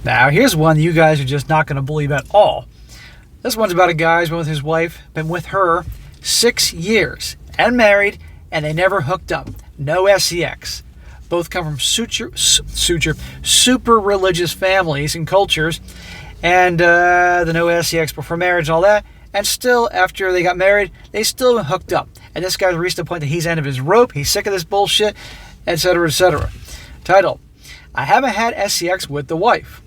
Now, here's one you guys are just not going to believe at all. This one's about a guy who's been with his wife, been with her 6 years, and married, and they never hooked up. No sex. Both come from super religious families and cultures, and the no sex before marriage and all that. And still, after they got married, they still hooked up. And this guy's reached the point that he's end of his rope. He's sick of this bullshit, etc., etc. Title: I haven't had sex with the wife.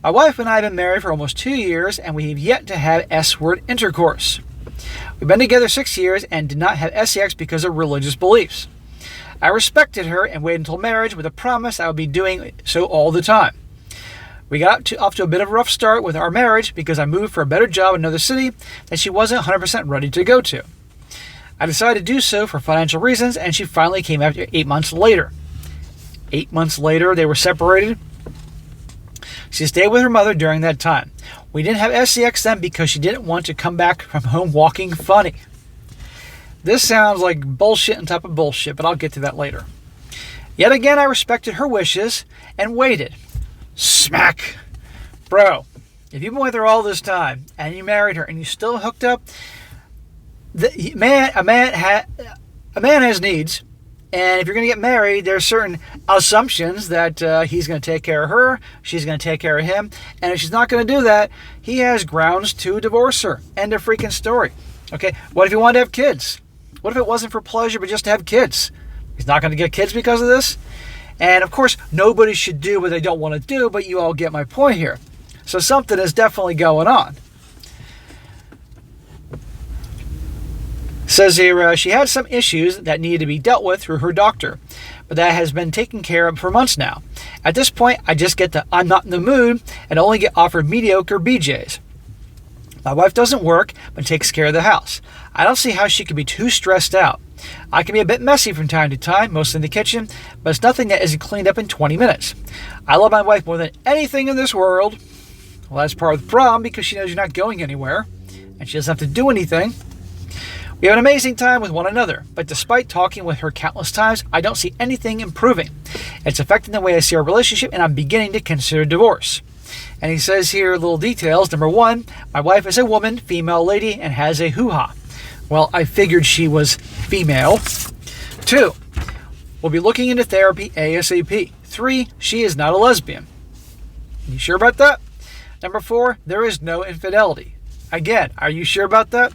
My wife and I have been married for almost 2 years, and we have yet to have S-word intercourse. We've been together 6 years and did not have sex because of religious beliefs. I respected her and waited until marriage with a promise I would be doing so all the time. We got off to a bit of a rough start with our marriage because I moved for a better job in another city that she wasn't 100% ready to go to. I decided to do so for financial reasons, and she finally came after 8 months later. 8 months later, they were separated. She stayed with her mother during that time. We didn't have sex then because she didn't want to come back from home walking funny. This sounds like bullshit on top of bullshit, but I'll get to that later. Yet again, I respected her wishes and waited. Smack. Bro, if you've been with her all this time and you married her and you still hooked up, a man has needs. And if you're going to get married, there's certain assumptions that he's going to take care of her, she's going to take care of him. And if she's not going to do that, he has grounds to divorce her. End of freaking story. Okay, what if he wanted to have kids? What if it wasn't for pleasure, but just to have kids? He's not going to get kids because of this? And of course, nobody should do what they don't want to do, but you all get my point here. So something is definitely going on. Says here, she had some issues that needed to be dealt with through her doctor, but that has been taken care of for months now. At this point, I just get the I'm not in the mood and only get offered mediocre BJs. My wife doesn't work, but takes care of the house. I don't see how she could be too stressed out. I can be a bit messy from time to time, mostly in the kitchen, but it's nothing that isn't cleaned up in 20 minutes. I love my wife more than anything in this world. Well, that's part of the problem because she knows you're not going anywhere, and she doesn't have to do anything. We have an amazing time with one another, but despite talking with her countless times, I don't see anything improving. It's affecting the way I see our relationship, and I'm beginning to consider divorce. And he says here little details. Number 1, my wife is a woman, female lady, and has a hoo-ha. Well, I figured she was female. 2, we'll be looking into therapy ASAP. 3, she is not a lesbian. You sure about that? Number 4, there is no infidelity. Again, are you sure about that?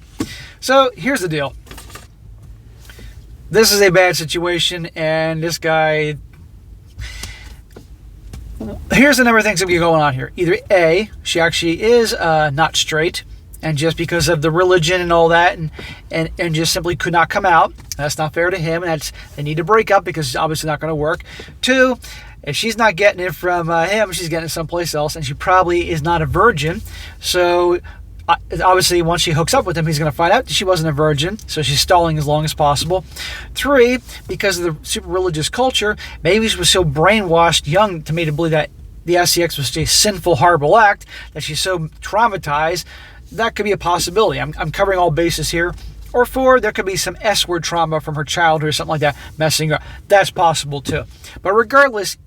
So here's the deal. This is a bad situation, and this guy... Here's the number of things that be going on here. Either A, she actually is not straight, and just because of the religion and all that, and just simply could not come out. That's not fair to him, and they need to break up because it's obviously not going to work. 2, if she's not getting it from him, she's getting it someplace else, and she probably is not a virgin. So obviously, once she hooks up with him, he's going to find out that she wasn't a virgin, so she's stalling as long as possible. 3, because of the super religious culture, maybe she was so brainwashed young to me to believe that the SCX was a sinful, horrible act, that she's so traumatized. That could be a possibility. I'm covering all bases here. Or 4, there could be some S-word trauma from her childhood or something like that messing her up. That's possible too. But regardless,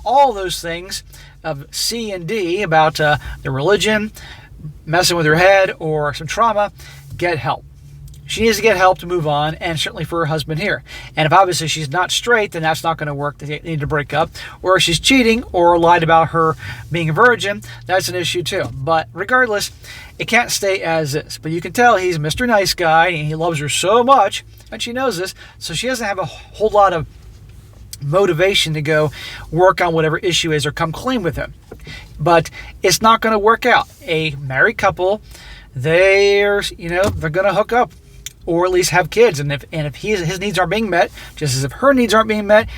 all those things of C and D about the religion, messing with her head, or some trauma, get help. She needs to get help to move on, and certainly for her husband here. And if obviously she's not straight, then that's not going to work. They need to break up. Or if she's cheating or lied about her being a virgin, that's an issue too. But regardless, it can't stay as is. But you can tell he's Mr. Nice Guy, and he loves her so much, and she knows this, so she doesn't have a whole lot of motivation to go work on whatever issue is or come clean with him. But it's not going to work out. A married couple, they're going to hook up or at least have kids. And if his needs aren't being met, just as if her needs aren't being met,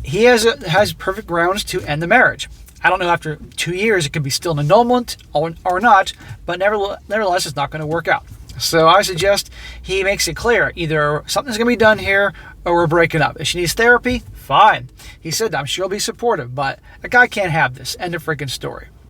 he has perfect grounds to end the marriage. I don't know, after 2 years, it could be still an annulment or not, but nevertheless, it's not going to work out. So I suggest he makes it clear. Either something's going to be done here or we're breaking up. If she needs therapy, fine. He said, I'm sure he'll be supportive, but a guy can't have this. End of freaking story.